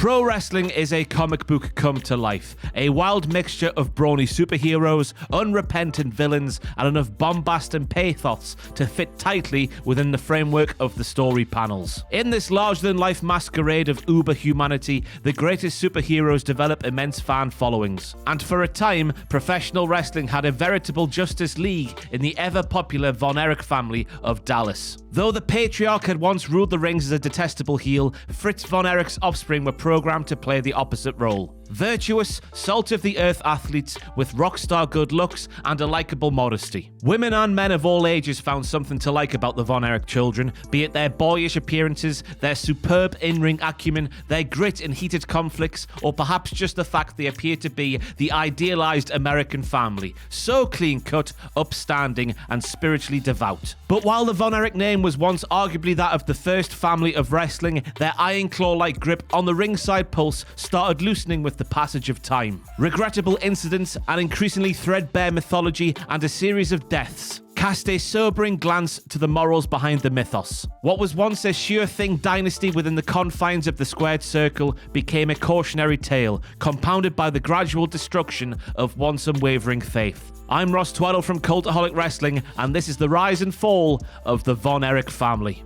Pro wrestling is a comic book come to life, a wild mixture of brawny superheroes, unrepentant villains, and enough bombast and pathos to fit tightly within the framework of the story panels. In this larger-than-life masquerade of uber humanity, the greatest superheroes develop immense fan followings. And for a time, professional wrestling had a veritable Justice League in the ever-popular Von Erich family of Dallas. Though the patriarch had once ruled the rings as a detestable heel, Fritz Von Erich's offspring were programmed to play the opposite role. Virtuous, salt-of-the-earth athletes with rock-star good looks and a likable modesty. Women and men of all ages found something to like about the Von Erich children, be it their boyish appearances, their superb in-ring acumen, their grit in heated conflicts, or perhaps just the fact they appear to be the idealized American family, so clean-cut, upstanding, and spiritually devout. But while the Von Erich name was once arguably that of the first family of wrestling, their iron claw-like grip on the ringside pulse started loosening with the passage of time. Regrettable incidents, an increasingly threadbare mythology, and a series of deaths cast a sobering glance to the morals behind the mythos. What was once a sure thing dynasty within the confines of the squared circle became a cautionary tale, compounded by the gradual destruction of once unwavering faith. I'm Ross Twaddle from Cultaholic Wrestling, and this is the rise and fall of the Von Erich family.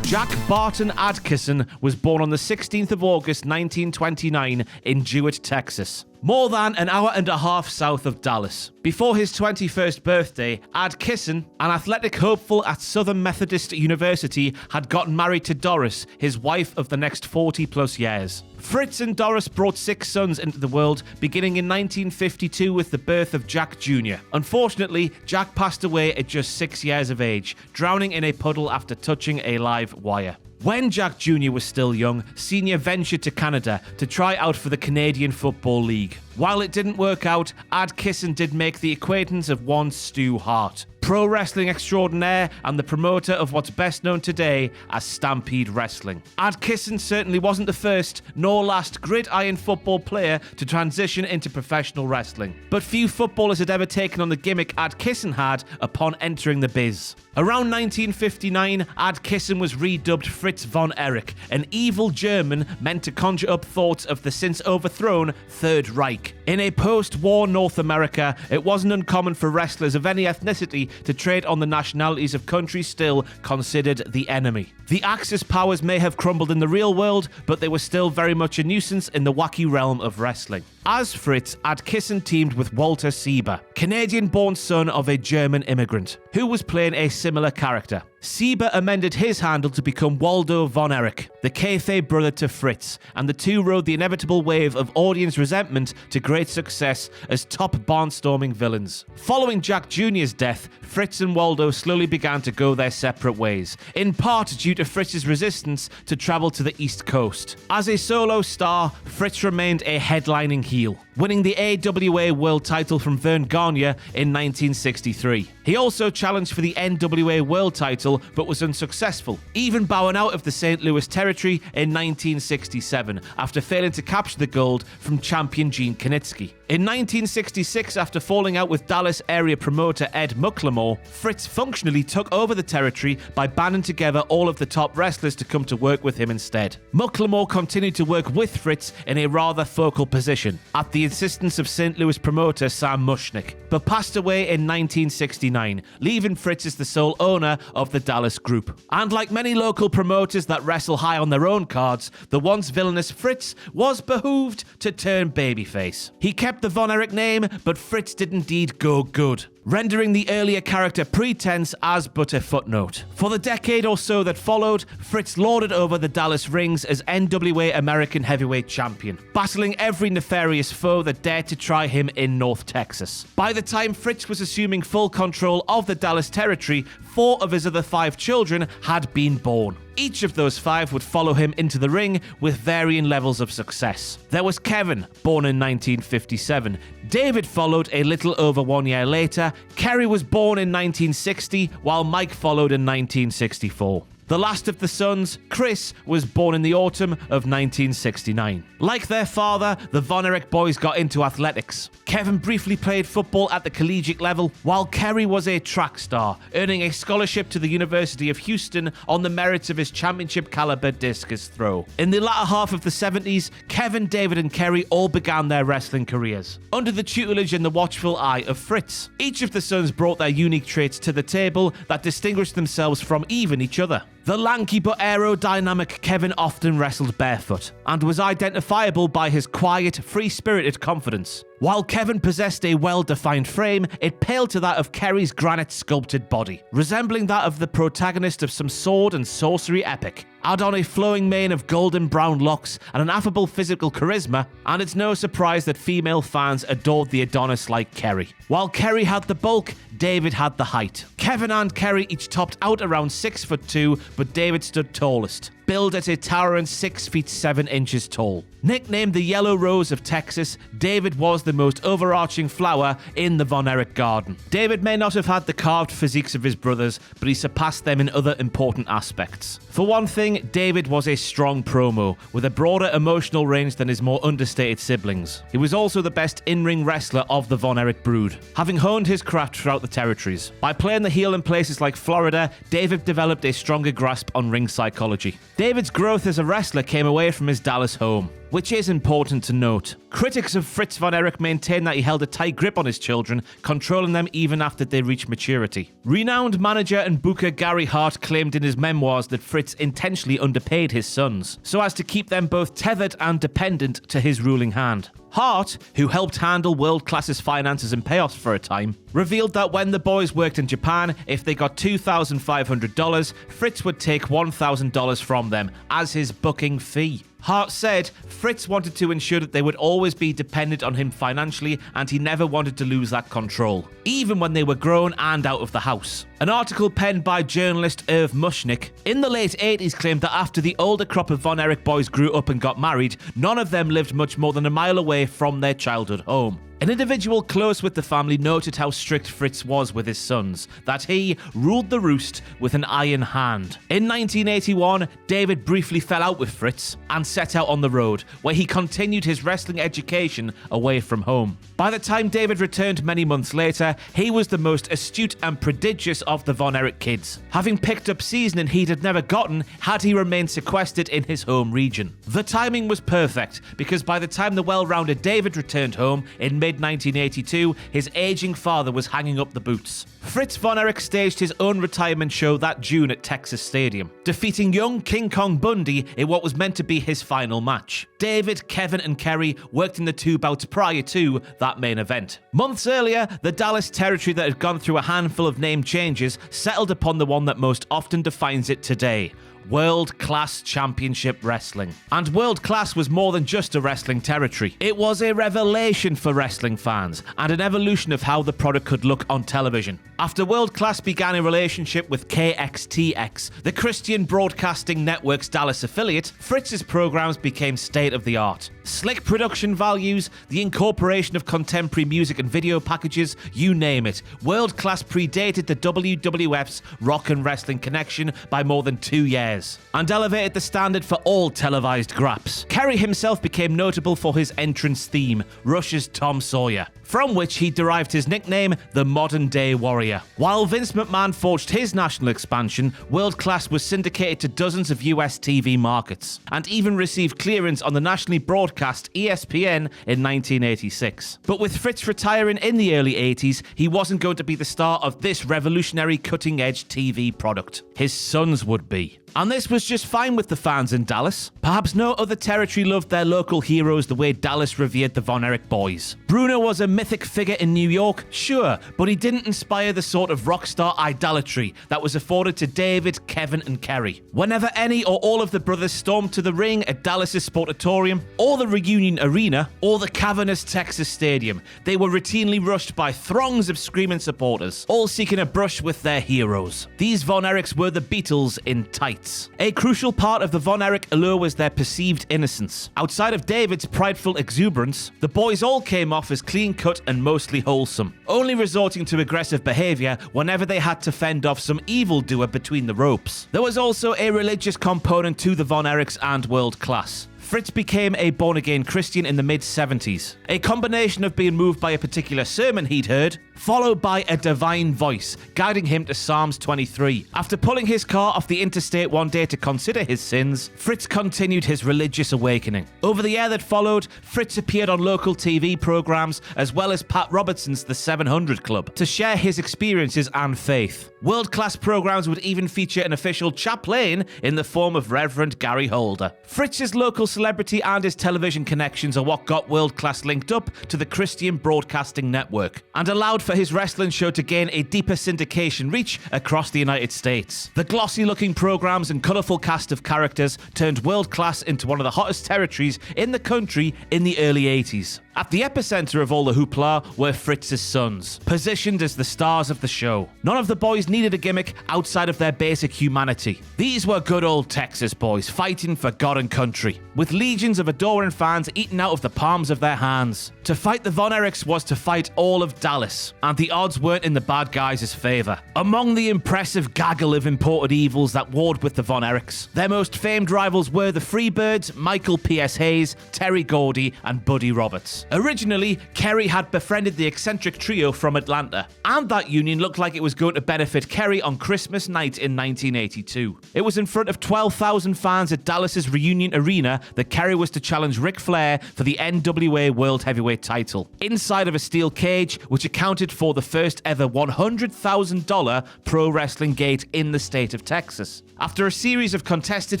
Jack Barton Adkisson was born on the 16th of August 1929 in Jewett, Texas, more than an hour and a half south of Dallas. Before his 21st birthday, Adkisson, an athletic hopeful at Southern Methodist University, had gotten married to Doris, his wife of the next 40 plus years. Fritz and Doris brought 6 sons into the world, beginning in 1952 with the birth of Jack Jr. Unfortunately, Jack passed away at just 6 years of age, drowning in a puddle after touching a live wire. When Jack Jr. was still young, Sr. ventured to Canada to try out for the Canadian Football League. While it didn't work out, Adkisson did make the acquaintance of one Stu Hart, pro wrestling extraordinaire and the promoter of what's best known today as Stampede Wrestling. Adkisson certainly wasn't the first nor last gridiron football player to transition into professional wrestling, but few footballers had ever taken on the gimmick Adkisson had upon entering the biz. Around 1959, Adkisson was redubbed Fritz von Erich, an evil German meant to conjure up thoughts of the since overthrown Third Reich. In a post-war North America, it wasn't uncommon for wrestlers of any ethnicity to trade on the nationalities of countries still considered the enemy. The Axis powers may have crumbled in the real world, but they were still very much a nuisance in the wacky realm of wrestling. As Fritz, Adkisson teamed with Walter Sieber, Canadian-born son of a German immigrant, who was playing a similar character. Sieber amended his handle to become Waldo von Erich, the kayfabe brother to Fritz, and the two rode the inevitable wave of audience resentment to great success as top barnstorming villains. Following Jack Jr.'s death, Fritz and Waldo slowly began to go their separate ways, in part due to Fritz's resistance to travel to the East Coast. As a solo star, Fritz remained a headlining heel, winning the AWA World title from Vern Gagne in 1963. He also challenged for the NWA World title, but was unsuccessful, even bowing out of the St. Louis territory in 1967 after failing to capture the gold from champion Gene Knitsky. In 1966, after falling out with Dallas area promoter Ed Mucklemore, Fritz functionally took over the territory by banding together all of the top wrestlers to come to work with him instead. Mucklemore continued to work with Fritz in a rather focal position, at the insistence of St. Louis promoter Sam Mushnick, but passed away in 1969, leaving Fritz as the sole owner of the Dallas group. And like many local promoters that wrestle high on their own cards, the once villainous Fritz was behooved to turn babyface. He kept the Von Erich name, but Fritz did indeed go good, rendering the earlier character Pretense as but a footnote. For the decade or so that followed, Fritz lorded over the Dallas rings as NWA American Heavyweight Champion, battling every nefarious foe that dared to try him in North Texas. By the time Fritz was assuming full control of the Dallas territory, 4 of his other 5 children had been born. Each of those 5 would follow him into the ring with varying levels of success. There was Kevin, born in 1957. David followed a little over 1 year later. Kerry was born in 1960, while Mike followed in 1964. The last of the sons, Chris, was born in the autumn of 1969. Like their father, the Von Erich boys got into athletics. Kevin briefly played football at the collegiate level, while Kerry was a track star, earning a scholarship to the University of Houston on the merits of his championship-caliber discus throw. In the latter half of the 70s, Kevin, David, and Kerry all began their wrestling careers, under the tutelage and the watchful eye of FRITZ. Each of the sons brought their unique traits to the table that distinguished themselves from even each other. The lanky but aerodynamic Kevin often wrestled barefoot, and was identifiable by his quiet, free-spirited confidence. While Kevin possessed a well-defined frame, it paled to that of Kerry's granite-sculpted body, resembling that of the protagonist of some sword and sorcery epic. Add on a flowing mane of golden brown locks and an affable physical charisma, and it's no surprise that female fans adored the Adonis like Kerry. While Kerry had the bulk, David had the height. Kevin and Kerry each topped out around 6'2", but David stood tallest, billed at a towering 6 feet 7 inches tall. Nicknamed the Yellow Rose of Texas, David was the most overarching flower in the Von Erich garden. David may not have had the carved physiques of his brothers, but he surpassed them in other important aspects. For one thing, David was a strong promo, with a broader emotional range than his more understated siblings. He was also the best in-ring wrestler of the Von Erich brood, having honed his craft throughout the territories. By playing the heel in places like Florida, David developed a stronger grasp on ring psychology. David's growth as a wrestler came away from his Dallas home, which is important to note. Critics of FRITZ Von Erich maintain that he held a tight grip on his children, controlling them even after they reached maturity. Renowned manager and booker Gary Hart claimed in his memoirs that FRITZ intentionally underpaid his sons, so as to keep them both tethered and dependent to his ruling hand. Hart, who helped handle World Class's finances and payoffs for a time, revealed that when the boys worked in Japan, if they got $2,500, FRITZ would take $1,000 from them as his booking fee. Hart said FRITZ wanted to ensure that they would always be dependent on him financially, and he never wanted to lose that control, even when they were grown and out of the house. An article penned by journalist Irv Mushnick in the late 80s claimed that after the older crop of Von Erich boys grew up and got married, none of them lived much more than a mile away from their childhood home. An individual close with the family noted how strict FRITZ was with his sons, that he ruled the roost with an iron hand. In 1981, David briefly fell out with FRITZ and set out on the road, where he continued his wrestling education away from home. By the time David returned many months later, he was the most astute and prodigious of the Von Erich kids, having picked up seasoning he'd had never gotten had he remained sequestered in his home region. The timing was perfect, because by the time the well-rounded David returned home in mid-1982, his aging father was hanging up the boots. FRITZ Von Erich staged his own retirement show that June at Texas Stadium, defeating young King Kong Bundy in what was meant to be his final match. David, Kevin, and Kerry worked in the two bouts prior to that main event. Months earlier, the Dallas territory that had gone through a handful of name changes settled upon the one that most often defines it today: World Class Championship Wrestling. And World Class was more than just a wrestling territory. It was a revelation for wrestling fans, and an evolution of how the product could look on television. After World Class began a relationship with KXTX, the Christian Broadcasting Network's Dallas affiliate, Fritz's programs became state-of-the-art. Slick production values, the incorporation of contemporary music and video packages, you name it. World Class predated the WWF's Rock and Wrestling Connection by more than 2 years, and elevated the standard for all televised graps. Kerry himself became notable for his entrance theme, Rush's Tom Sawyer, from which he derived his nickname, the Modern Day Warrior. While Vince McMahon forged his national expansion, World Class was syndicated to dozens of US TV markets, and even received clearance on the nationally broadcast ESPN in 1986. But with Fritz retiring in the early 80s, he wasn't going to be the star of this revolutionary cutting-edge TV product. His sons would be. And this was just fine with the fans in Dallas. Perhaps no other territory loved their local heroes the way Dallas revered the Von Erich boys. Bruno was a mythic figure in New York, sure, but he didn't inspire the sort of rock star idolatry that was afforded to David, Kevin, and Kerry. Whenever any or all of the brothers stormed to the ring at Dallas's Sportatorium, or the Reunion Arena, or the cavernous Texas Stadium, they were routinely rushed by throngs of screaming supporters, all seeking a brush with their heroes. These Von Erichs were the Beatles in tights. FRITZ. A crucial part of the Von Erich allure was their perceived innocence. Outside of David's prideful exuberance, the boys all came off as clean-cut and mostly wholesome, only resorting to aggressive behavior whenever they had to fend off some evildoer between the ropes. There was also a religious component to the Von Erichs and World Class. Fritz became a born-again Christian in the mid-70s, a combination of being moved by a particular sermon he'd heard, followed by a divine voice guiding him to Psalms 23. After pulling his car off the interstate one day to consider his sins, Fritz continued his religious awakening. Over the year that followed, Fritz appeared on local TV programs as well as Pat Robertson's The 700 Club to share his experiences and faith. World-class programs would even feature an official chaplain in the form of Reverend Gary Holder. Fritz's local celebrity and his television connections are what got World Class linked up to the Christian Broadcasting Network and allowed for his wrestling show to gain a deeper syndication reach across the United States. The glossy-looking programs and colourful cast of characters turned World Class into one of the hottest territories in the country in the early 80s. At the epicenter of all the hoopla were Fritz's sons, positioned as the stars of the show. None of the boys needed a gimmick outside of their basic humanity. These were good old Texas boys fighting for God and country, with legions of adoring fans eating out of the palms of their hands. To fight the Von Erichs was to fight all of Dallas, and the odds weren't in the bad guys' favor. Among the impressive gaggle of imported evils that warred with the Von Erichs, their most famed rivals were the Freebirds, Michael P.S. Hayes, Terry Gordy, and Buddy Roberts. Originally, Kerry had befriended the eccentric trio from Atlanta, and that union looked like it was going to benefit Kerry on Christmas night in 1982. It was in front of 12,000 fans at Dallas's Reunion Arena that Kerry was to challenge Ric Flair for the NWA World Heavyweight title, inside of a steel cage, which accounted for the first ever $100,000 pro wrestling gate in the state of Texas. After a series of contested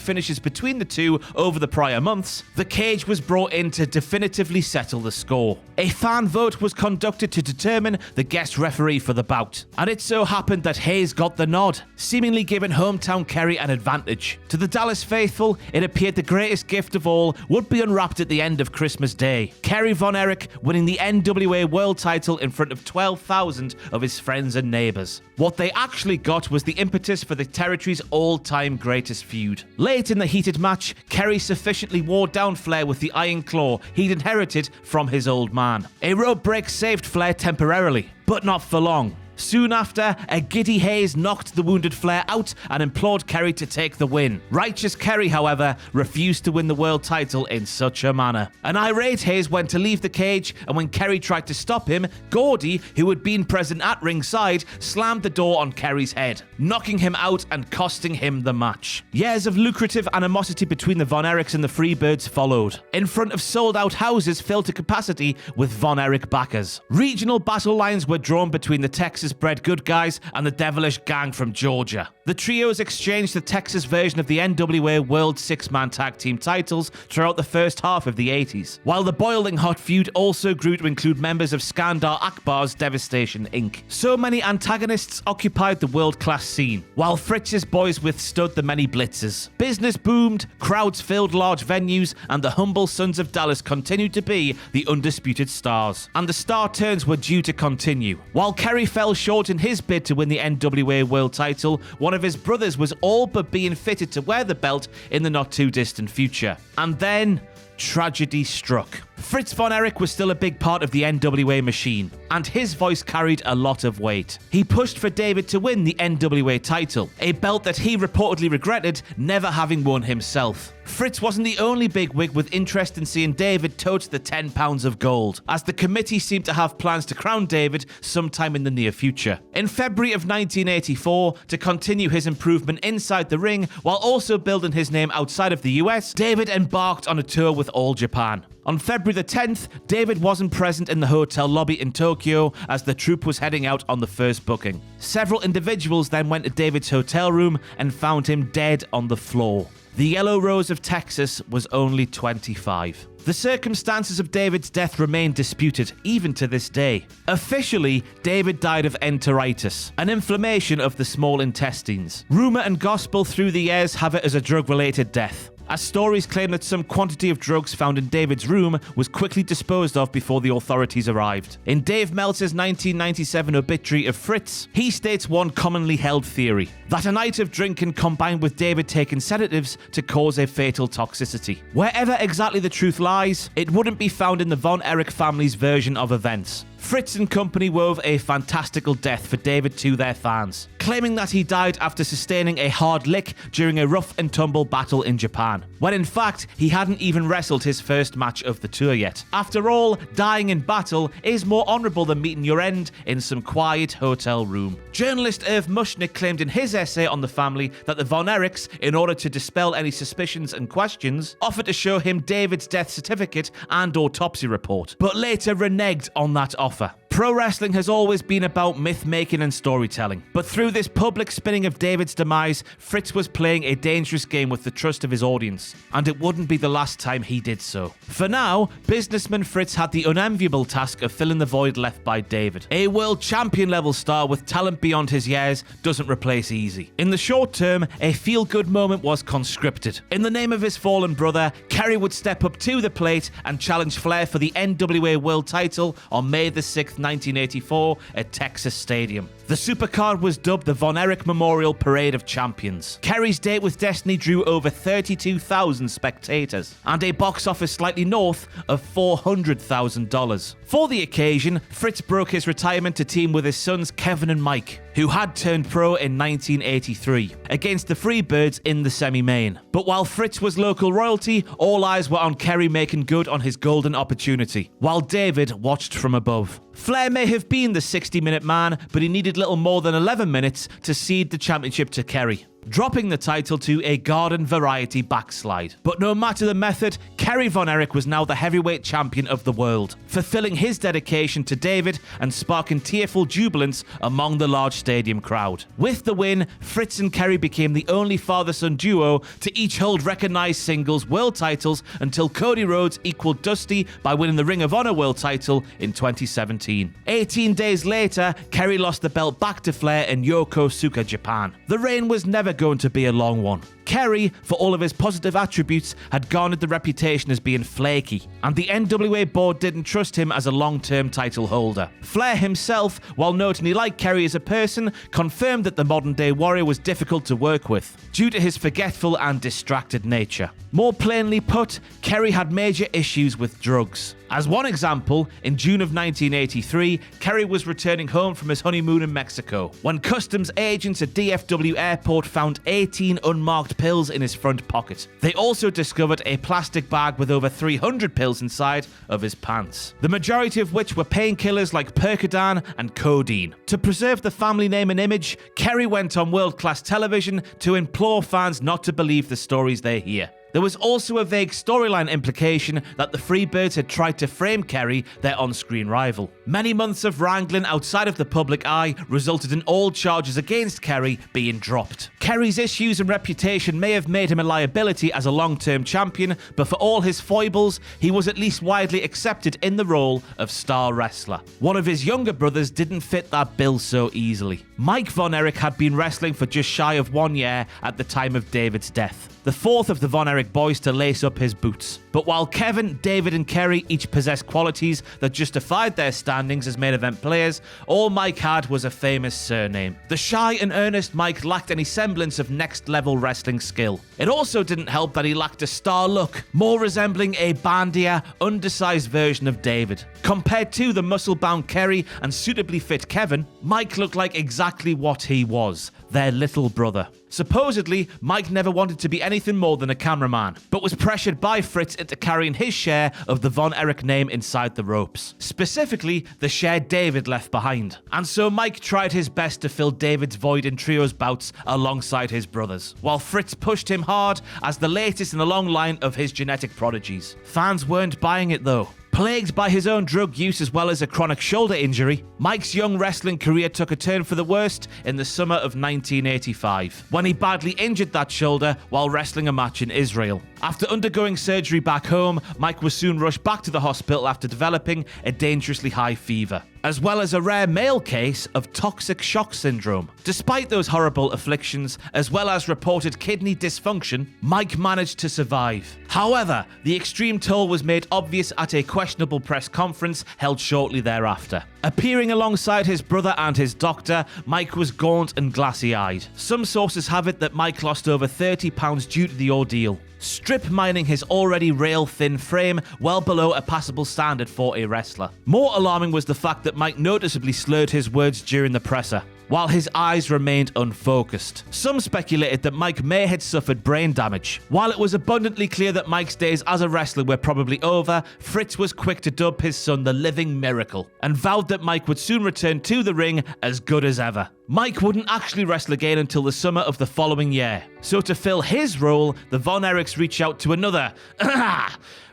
finishes between the two over the prior months, the cage was brought in to definitively settle the score. A fan vote was conducted to determine the guest referee for the bout, and it so happened that Hayes got the nod, seemingly giving hometown Kerry an advantage. To the Dallas faithful, it appeared the greatest gift of all would be unwrapped at the end of Christmas Day. Kerry Von Erich winning the NWA World title in front of 12,000 of his friends and neighbors. What they actually got was the impetus for the territory's all-time greatest feud. Late in the heated match, Kerry sufficiently wore down Flair with the iron claw he'd inherited from his old man. A rope break saved Flair temporarily, but not for long. Soon after, a giddy Hayes knocked the wounded Flair out and implored Kerry to take the win. Righteous Kerry, however, refused to win the world title in such a manner. An irate Hayes went to leave the cage, and when Kerry tried to stop him, Gordy, who had been present at ringside, slammed the door on Kerry's head, knocking him out and costing him the match. Years of lucrative animosity between the Von Erichs and the Freebirds followed, in front of sold-out houses filled to capacity with Von Erich backers. Regional battle lines were drawn between the Texas-bred good guys and the devilish gang from Georgia. The trios exchanged the Texas version of the NWA World Six-Man Tag Team titles throughout the first half of the 80s, while the boiling hot feud also grew to include members of Skandar Akbar's Devastation Inc. So many antagonists occupied the world-class scene, while Fritz's boys withstood the many blitzes. Business boomed, crowds filled large venues, and the humble sons of Dallas continued to be the undisputed stars. And the star turns were due to continue. While Kerry fell short in his bid to win the NWA World title, one of his brothers was all but being fitted to wear the belt in the not-too-distant future. And then tragedy struck. Fritz Von Erich was still a big part of the NWA machine, and his voice carried a lot of weight. He pushed for David to win the NWA title, a belt that he reportedly regretted never having won himself. Fritz wasn't the only bigwig with interest in seeing David tote the 10 pounds of gold, as the committee seemed to have plans to crown David sometime in the near future. In February of 1984, to continue his improvement inside the ring while also building his name outside of the US, David embarked on a tour with All Japan. On February the 10th, David wasn't present in the hotel lobby in Tokyo as the troupe was heading out on the first booking. Several individuals then went to David's hotel room and found him dead on the floor. The Yellow Rose of Texas was only 25. The circumstances of David's death remain disputed, even to this day. Officially, David died of enteritis, an inflammation of the small intestines. Rumor and gospel through the years have it as a drug-related death. as stories claim that some quantity of drugs found in David's room was quickly disposed of before the authorities arrived. In Dave Meltzer's 1997 obituary of Fritz, he states one commonly held theory, that a night of drinking combined with David taking sedatives to cause a fatal toxicity. Wherever exactly the truth lies, it wouldn't be found in the Von Erich family's version of events. Fritz and company wove a fantastical death for David to their fans, claiming that he died after sustaining a hard lick during a rough and tumble battle in Japan, when in fact he hadn't even wrestled his first match of the tour yet. After all, dying in battle is more honourable than meeting your end in some quiet hotel room. Journalist Irv Mushnick claimed in his essay on the family that the Von Erichs, in order to dispel any suspicions and questions, offered to show him David's death certificate and autopsy report, but later reneged on that offer. Pro wrestling has always been about myth-making and storytelling, but through this public spinning of David's demise, Fritz was playing a dangerous game with the trust of his audience, and it wouldn't be the last time he did so. For now, businessman Fritz had the unenviable task of filling the void left by David. A world champion level star with talent beyond his years doesn't replace easy. In the short term, a feel-good moment was conscripted. In the name of his fallen brother, Kerry would step up to the plate and challenge Flair for the NWA World title on May the 6th, 1984 at Texas Stadium. The supercard was dubbed the Von Erich Memorial Parade of Champions. Kerry's date with Destiny drew over 32,000 spectators and a box office slightly north of $400,000. For the occasion, Fritz broke his retirement to team with his sons Kevin and Mike, who had turned pro in 1983, against the Freebirds in the semi-main. But while Fritz was local royalty, all eyes were on Kerry making good on his golden opportunity, while David watched from above. Flair may have been the 60-minute man, but he needed little more than 11 minutes to cede the championship to Kerry, dropping the title to a garden variety backslide. But no matter the method, Kerry Von Erich was now the heavyweight champion of the world, fulfilling his dedication to David and sparking tearful jubilance among the large stadium crowd. With the win, Fritz and Kerry became the only father-son duo to each hold recognized singles world titles until Cody Rhodes equaled Dusty by winning the Ring of Honor world title in 2017. 18 days later, Kerry lost the belt back to Flair in Yokosuka, Japan. The reign was never going to be a long one. Kerry, for all of his positive attributes, had garnered the reputation as being flaky, and the NWA board didn't trust him as a long-term title holder. Flair himself, while noting he liked Kerry as a person, confirmed that the modern-day Warrior was difficult to work with, due to his forgetful and distracted nature. More plainly put, Kerry had major issues with drugs. As one example, in June of 1983, Kerry was returning home from his honeymoon in Mexico, when customs agents at DFW Airport found 18 unmarked pills in his front pocket. They also discovered a plastic bag with over 300 pills inside of his pants, the majority of which were painkillers like Percodan and codeine. To preserve the family name and image, Kerry went on world-class television to implore fans not to believe the stories they hear. There was also a vague storyline implication that the Freebirds had tried to frame Kerry, their on-screen rival. Many months of wrangling outside of the public eye resulted in all charges against Kerry being dropped. Kerry's issues and reputation may have made him a liability as a long-term champion, but for all his foibles, he was at least widely accepted in the role of star wrestler. One of his younger brothers didn't fit that bill so easily. Mike Von Erich had been wrestling for just shy of 1 year at the time of David's death, the fourth of the Von Erich boys to lace up his boots. But while Kevin, David and Kerry each possessed qualities that justified their standings as main event players, all Mike had was a famous surname. The shy and earnest Mike lacked any semblance of next-level wrestling skill. It also didn't help that he lacked a star look, more resembling a bandier, undersized version of David. Compared to the muscle-bound Kerry and suitably fit Kevin, Mike looked like exactly what he was, their little brother. Supposedly, Mike never wanted to be anything more than a cameraman, but was pressured by Fritz into carrying his share of the Von Erich name inside the ropes, specifically the share David left behind. And so Mike tried his best to fill David's void in trios bouts alongside his brothers, while Fritz pushed him hard as the latest in a long line of his genetic prodigies. Fans weren't buying it though. Plagued by his own drug use as well as a chronic shoulder injury, Mike's young wrestling career took a turn for the worst in the summer of 1985, when he badly injured that shoulder while wrestling a match in Israel. After undergoing surgery back home, Mike was soon rushed back to the hospital after developing a dangerously high fever, as well as a rare male case of toxic shock syndrome. Despite those horrible afflictions, as well as reported kidney dysfunction, Mike managed to survive. However, the extreme toll was made obvious at a questionable press conference held shortly thereafter. Appearing alongside his brother and his doctor, Mike was gaunt and glassy-eyed. Some sources have it that Mike lost over 30 pounds due to the ordeal, strip mining his already rail-thin frame well below a passable standard for a wrestler. More alarming was the fact that Mike noticeably slurred his words during the presser, while his eyes remained unfocused. Some speculated that Mike may have suffered brain damage. While it was abundantly clear that Mike's days as a wrestler were probably over, Fritz was quick to dub his son the living miracle, and vowed that Mike would soon return to the ring as good as ever. Mike wouldn't actually wrestle again until the summer of the following year. So to fill his role, the Von Erichs reach out to another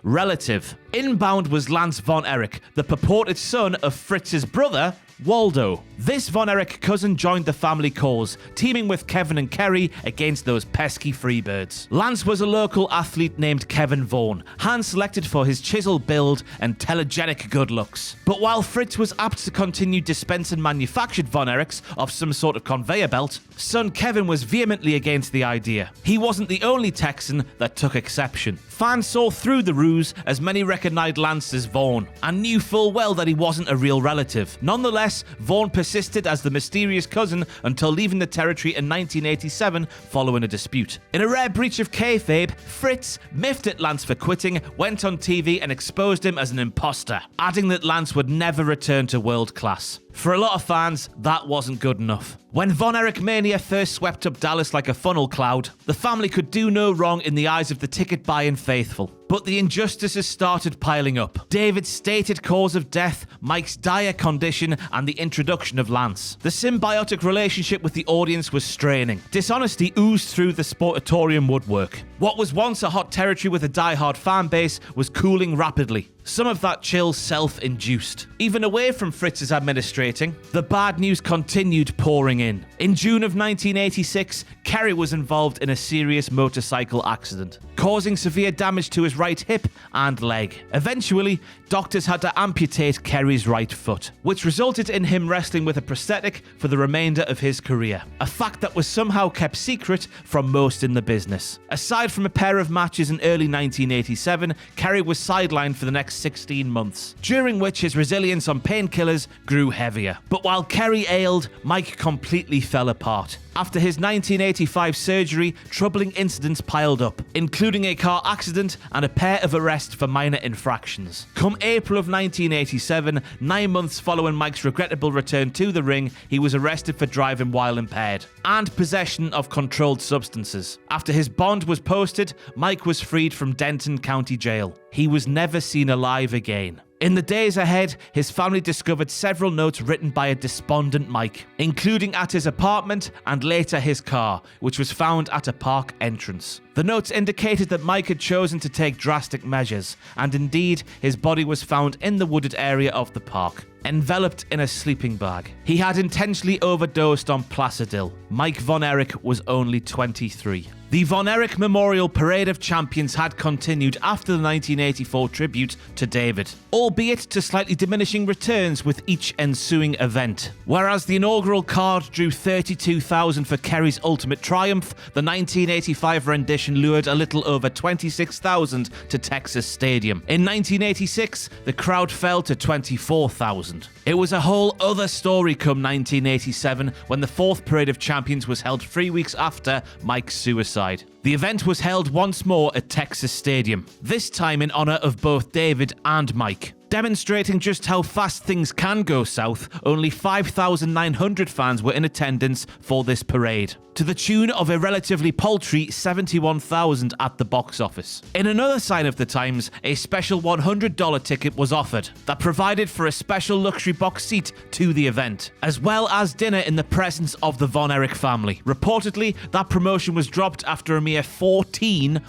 relative. Inbound was Lance Von Erich, the purported son of Fritz's brother, Waldo. This Von Erich cousin joined the family cause, teaming with Kevin and Kerry against those pesky Freebirds. Lance was a local athlete named Kevin Vaughn, hand-selected for his chisel build and telegenic good looks. But while Fritz was apt to continue dispensing manufactured Von Erichs of some sort of conveyor belt, son Kevin was vehemently against the idea. He wasn't the only Texan that took exception. Fans saw through the ruse, as many recognized Lance as Vaughn, and knew full well that he wasn't a real relative. Nonetheless, Vaughn persisted as the mysterious cousin until leaving the territory in 1987 following a dispute. In a rare breach of kayfabe, Fritz, miffed at Lance for quitting, went on TV and exposed him as an imposter, adding that Lance would never return to world class. For a lot of fans, that wasn't good enough. When Von Erich Mania first swept up Dallas like a funnel cloud, the family could do no wrong in the eyes of the ticket-buying faithful. But the injustices started piling up. David's stated cause of death, Mike's dire condition, and the introduction of Lance. The symbiotic relationship with the audience was straining. Dishonesty oozed through the sportatorium woodwork. What was once a hot territory with a die-hard fan base was cooling rapidly. Some of that chill self-induced. Even away from Fritz's administrating, the bad news continued pouring in. In June of 1986, Kerry was involved in a serious motorcycle accident, causing severe damage to his right hip and leg. Eventually, doctors had to amputate Kerry's right foot, which resulted in him wrestling with a prosthetic for the remainder of his career, a fact that was somehow kept secret from most in the business. Aside from a pair of matches in early 1987, Kerry was sidelined for the next 16 months, during which his resilience on painkillers grew heavier. But while Kerry ailed, Mike completely fell apart. After his 1985 surgery, troubling incidents piled up, including a car accident and a pair of arrests for minor infractions. Come April of 1987, 9 months following Mike's regrettable return to the ring, he was arrested for driving while impaired and possession of controlled substances. After his bond was posted, Mike was freed from Denton County Jail. He was never seen alive again. In the days ahead, his family discovered several notes written by a despondent Mike, including at his apartment and later his car, which was found at a park entrance. The notes indicated that Mike had chosen to take drastic measures, and indeed, his body was found in the wooded area of the park, enveloped in a sleeping bag. He had intentionally overdosed on Placidil. Mike Von Erich was only 23. The Von Erich Memorial Parade of Champions had continued after the 1984 tribute to David, albeit to slightly diminishing returns with each ensuing event. Whereas the inaugural card drew 32,000 for Kerry's ultimate triumph, the 1985 rendition lured a little over 26,000 to Texas Stadium. In 1986, the crowd fell to 24,000. It was a whole other story come 1987 when the fourth Parade of Champions was held 3 weeks after Mike's suicide. The event was held once more at Texas Stadium, this time in honor of both David and Mike. Demonstrating just how fast things can go south, only 5,900 fans were in attendance for this parade, to the tune of a relatively paltry 71,000 at the box office. In another sign of the times, a special $100 ticket was offered that provided for a special luxury box seat to the event, as well as dinner in the presence of the Von Erich family. Reportedly, that promotion was dropped after a mere 14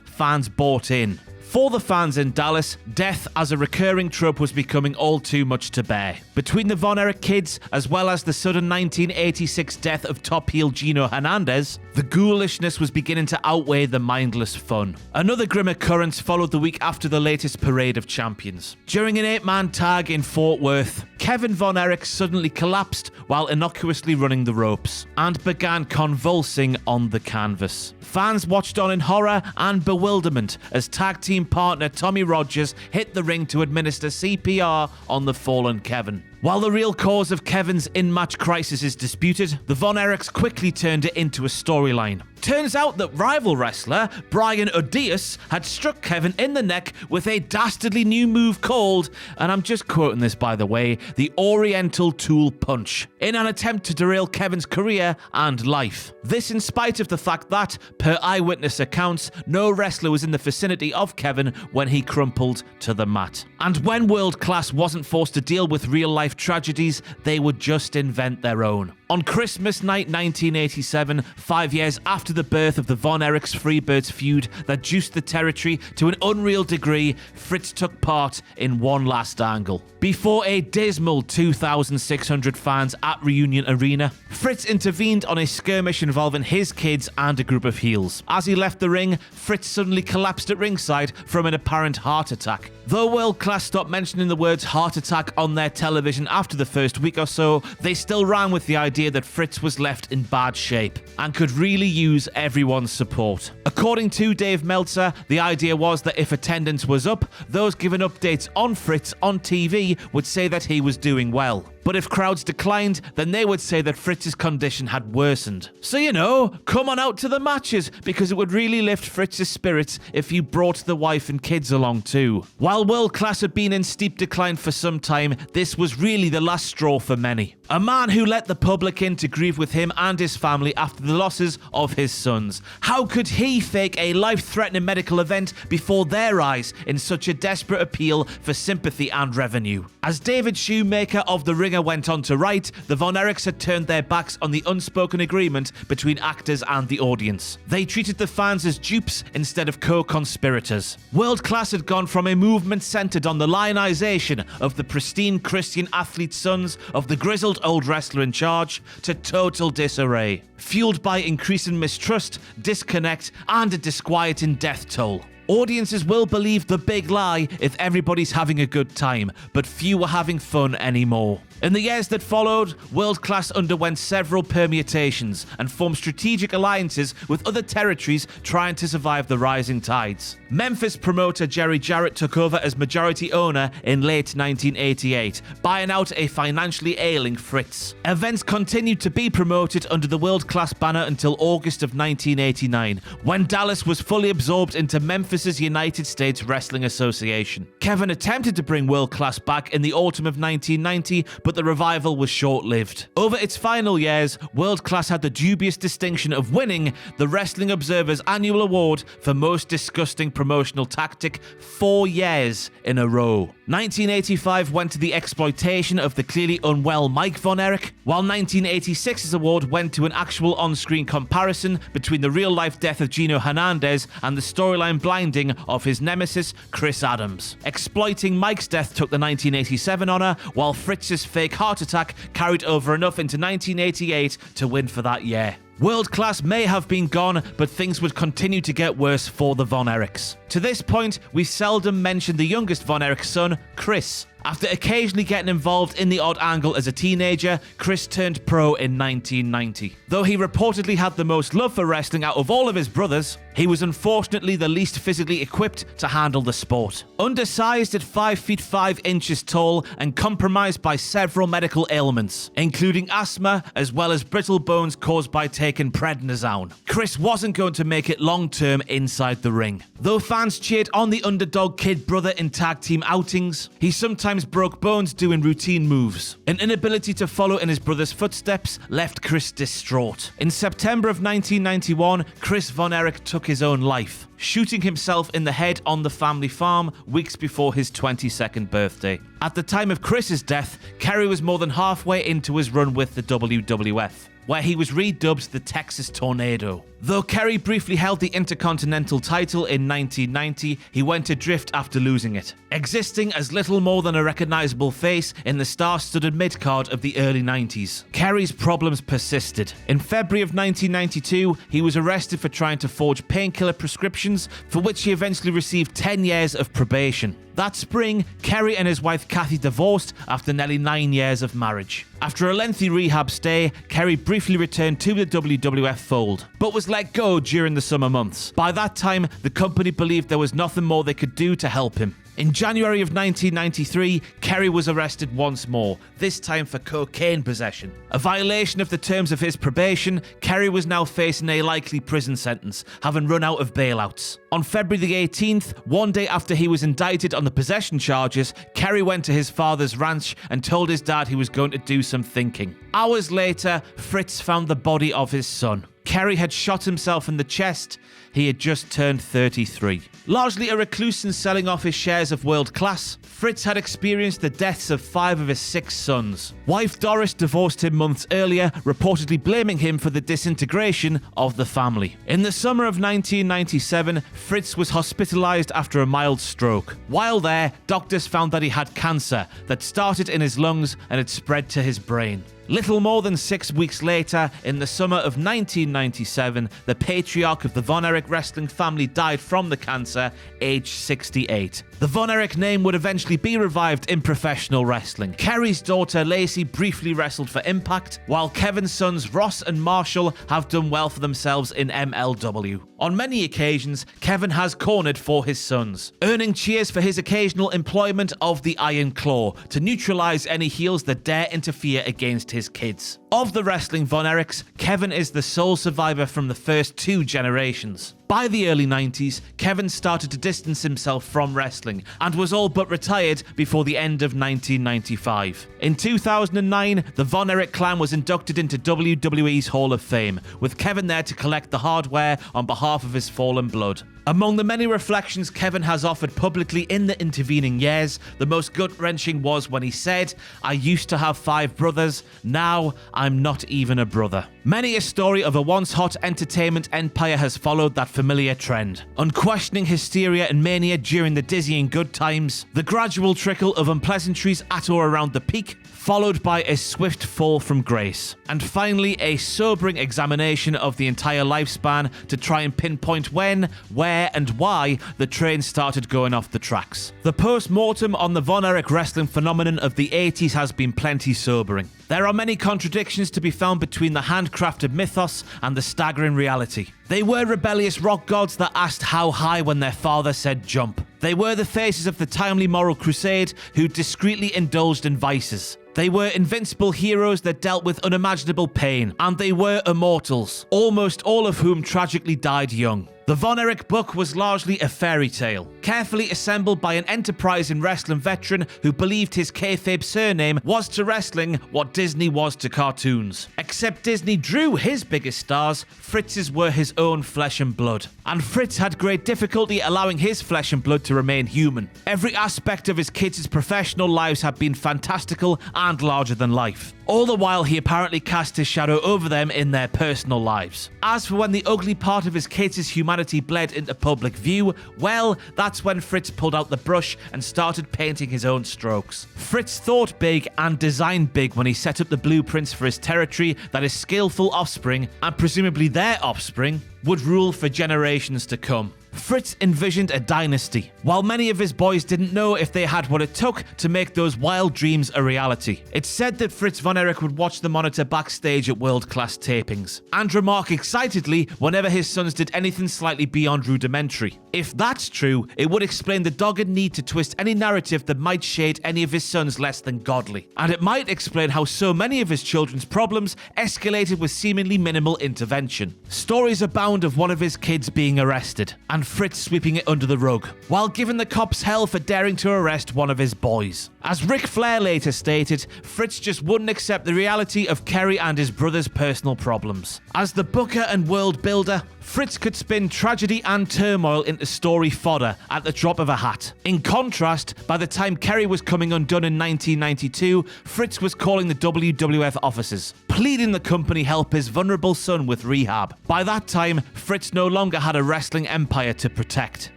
fans bought in. For the fans in Dallas, death as a recurring trope was becoming all too much to bear. Between the Von Erich kids, as well as the sudden 1986 death of top heel Gino Hernandez, The ghoulishness was beginning to outweigh the mindless fun. Another grim occurrence followed the week after the latest Parade of Champions. During an 8-man tag in Fort Worth, Kevin Von Erich suddenly collapsed while innocuously running the ropes and began convulsing on the canvas. Fans watched on in horror and bewilderment as tag team partner Tommy Rogers hit the ring to administer CPR on the fallen Kevin. While the real cause of Kevin's in-match crisis is disputed, the Von Erichs quickly turned it into a storyline. Turns out that rival wrestler Brian Odious had struck Kevin in the neck with a dastardly new move called, and I'm just quoting this by the way, the Oriental Tool Punch, in an attempt to derail Kevin's career and life. This in spite of the fact that, per eyewitness accounts, no wrestler was in the vicinity of Kevin when he crumpled to the mat. And when World Class wasn't forced to deal with real-life tragedies, they would just invent their own. On Christmas night 1987, 5 years after the birth of the Von Erichs Freebirds feud that juiced the territory to an unreal degree, FRITZ took part in one last angle. Before a dismal 2,600 fans at Reunion Arena, FRITZ intervened on a skirmish involving his kids and a group of heels. As he left the ring, FRITZ suddenly collapsed at ringside from an apparent heart attack. Though World Class stopped mentioning the words heart attack on their television after the first week or so, they still ran with the idea that FRITZ was left in bad shape and could really use everyone's support. According to Dave Meltzer, the idea was that if attendance was up, those given updates on FRITZ on TV would say that he was doing well. But if crowds declined, then they would say that Fritz's condition had worsened. So come on out to the matches, because it would really lift Fritz's spirits if you brought the wife and kids along too. While World Class had been in steep decline for some time, this was really the last straw for many. A man who let the public in to grieve with him and his family after the losses of his sons. How could he fake a life-threatening medical event before their eyes in such a desperate appeal for sympathy and revenue? As David Shoemaker of The Ring went on to write, the Von Erichs had turned their backs on the unspoken agreement between actors and the audience. They treated the fans as dupes instead of co-conspirators. World Class had gone from a movement centered on the lionization of the pristine Christian athlete sons of the grizzled old wrestler in charge to total disarray, fueled by increasing mistrust, disconnect, and a disquieting death toll. Audiences will believe the big lie if everybody's having a good time, but few were having fun anymore. In the years that followed, World Class underwent several permutations and formed strategic alliances with other territories trying to survive the rising tides. Memphis promoter Jerry Jarrett took over as majority owner in late 1988, buying out a financially ailing FRITZ. Events continued to be promoted under the World Class banner until August of 1989, when Dallas was fully absorbed into Memphis's United States Wrestling Association. Kevin attempted to bring World Class back in the autumn of 1990, but the revival was short-lived. Over its final years, World Class had the dubious distinction of winning the Wrestling Observer's annual award for most disgusting promotional tactic 4 years in a row. 1985 went to the exploitation of the clearly unwell Mike Von Erich, while 1986's award went to an actual on-screen comparison between the real-life death of Gino Hernandez and the storyline blinding of his nemesis, Chris Adams. Exploiting Mike's death took the 1987 honor, while Fritz's fake heart attack carried over enough into 1988 to win for that year. World Class may have been gone, but things would continue to get worse for the Von Erichs. To this point, we seldom mention the youngest Von Erich's son, Chris. After occasionally getting involved in the odd angle as a teenager, Chris turned pro in 1990. Though he reportedly had the most love for wrestling out of all of his brothers, he was unfortunately the least physically equipped to handle the sport. Undersized at 5 feet 5 inches tall and compromised by several medical ailments, including asthma as well as brittle bones caused by taking prednisone, Chris wasn't going to make it long-term inside the ring. Though fans cheered on the underdog kid brother in tag team outings, he sometimes broke bones doing routine moves. An inability to follow in his brother's footsteps left Chris distraught. In September of 1991, Chris Von Erich took his own life, shooting himself in the head on the family farm weeks before his 22nd birthday. At the time of Chris's death, Kerry was more than halfway into his run with the WWF, where he was redubbed the Texas Tornado. Though Kerry briefly held the Intercontinental title in 1990, he went adrift after losing it, existing as little more than a recognizable face in the star-studded mid-card of the early 90s. Kerry's problems persisted. In February of 1992, he was arrested for trying to forge painkiller prescriptions, for which he eventually received 10 years of probation. That spring, Kerry and his wife Kathy divorced after nearly 9 years of marriage. After a lengthy rehab stay, Kerry briefly returned to the WWF fold, but was let go during the summer months. By that time, the company believed there was nothing more they could do to help him. In January of 1993, Kerry was arrested once more, this time for cocaine possession. A violation of the terms of his probation, Kerry was now facing a likely prison sentence, having run out of bailouts. On February the 18th, one day after he was indicted on the possession charges, Kerry went to his father's ranch and told his dad he was going to do some thinking. Hours later, FRITZ found the body of his son. Kerry had shot himself in the chest. He had just turned 33. Largely a recluse and selling off his shares of World Class, FRITZ had experienced the deaths of 5 of his 6 sons. Wife Doris divorced him months earlier, reportedly blaming him for the disintegration of the family. In the summer of 1997, FRITZ was hospitalized after a mild stroke. While there, doctors found that he had cancer that started in his lungs and had spread to his brain. Little more than 6 weeks later, in the summer of 1997, the patriarch of the Von Erich wrestling family died from the cancer, aged 68. The Von Erich name would eventually be revived in professional wrestling. Kerry's daughter Lacey briefly wrestled for Impact, while Kevin's sons Ross and Marshall have done well for themselves in MLW. On many occasions, Kevin has cornered for his sons, earning cheers for his occasional employment of the Iron Claw to neutralize any heels that dare interfere against his kids. Of the wrestling Von Erichs, Kevin is the sole survivor from the first 2 generations. By the early 90s, Kevin started to distance himself from wrestling and was all but retired before the end of 1995. In 2009, the Von Erich clan was inducted into WWE's Hall of Fame, with Kevin there to collect the hardware on behalf of his fallen blood. Among the many reflections Kevin has offered publicly in the intervening years, the most gut-wrenching was when he said, "I used to have 5 brothers, now I'm not even a brother." Many a story of a once hot entertainment empire has followed that familiar trend. Unquestioning hysteria and mania during the dizzying good times, the gradual trickle of unpleasantries at or around the peak, followed by a swift fall from grace. And finally, a sobering examination of the entire lifespan to try and pinpoint when, where, and why the train started going off the tracks. The post-mortem on the Von Erich wrestling phenomenon of the 80s has been plenty sobering. There are many contradictions to be found between the handcrafted mythos and the staggering reality. They were rebellious rock gods that asked how high when their father said jump. They were the faces of the timely moral crusade who discreetly indulged in vices. They were invincible heroes that dealt with unimaginable pain, and they were immortals, almost all of whom tragically died young. The Von Erich book was largely a fairy tale, carefully assembled by an enterprising wrestling veteran who believed his kayfabe surname was to wrestling what Disney was to cartoons. Except Disney drew his biggest stars, Fritz's were his own flesh and blood. And Fritz had great difficulty allowing his flesh and blood to remain human. Every aspect of his kids' professional lives had been fantastical and larger than life. All the while he apparently cast his shadow over them in their personal lives. As for when the ugly part of his kids' humanity bled into public view, well, that's when Fritz pulled out the brush and started painting his own strokes. Fritz thought big and designed big when he set up the blueprints for his territory that his skillful offspring, and presumably their offspring, would rule for generations to come. Fritz envisioned a dynasty, while many of his boys didn't know if they had what it took to make those wild dreams a reality. It's said that Fritz Von Erich would watch the monitor backstage at world-class tapings, and remark excitedly whenever his sons did anything slightly beyond rudimentary. If that's true, it would explain the dogged need to twist any narrative that might shade any of his sons less than godly. And it might explain how so many of his children's problems escalated with seemingly minimal intervention. Stories abound of one of his kids being arrested, and and Fritz sweeping it under the rug, while giving the cops hell for daring to arrest one of his boys. As Ric Flair later stated, Fritz just wouldn't accept the reality of Kerry and his brother's personal problems. As the booker and world builder, Fritz could spin tragedy and turmoil into story fodder at the drop of a hat. In contrast, by the time Kerry was coming undone in 1992, Fritz was calling the WWF offices, pleading the company help his vulnerable son with rehab. By that time, Fritz no longer had a wrestling empire to protect.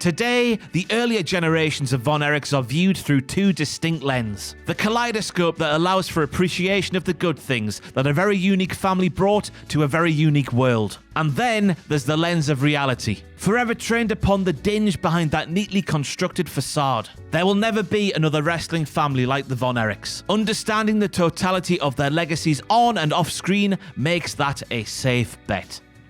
Today, the earlier generations of Von Erichs are viewed through two distinct lenses. The kaleidoscope that allows for appreciation of the good things that a very unique family brought to a very unique world. And then there's the lens of reality, forever trained upon the dinge behind that neatly constructed facade. There will never be another wrestling family like the Von Erichs. Understanding the totality of their legacies on and off screen makes that a safe bet.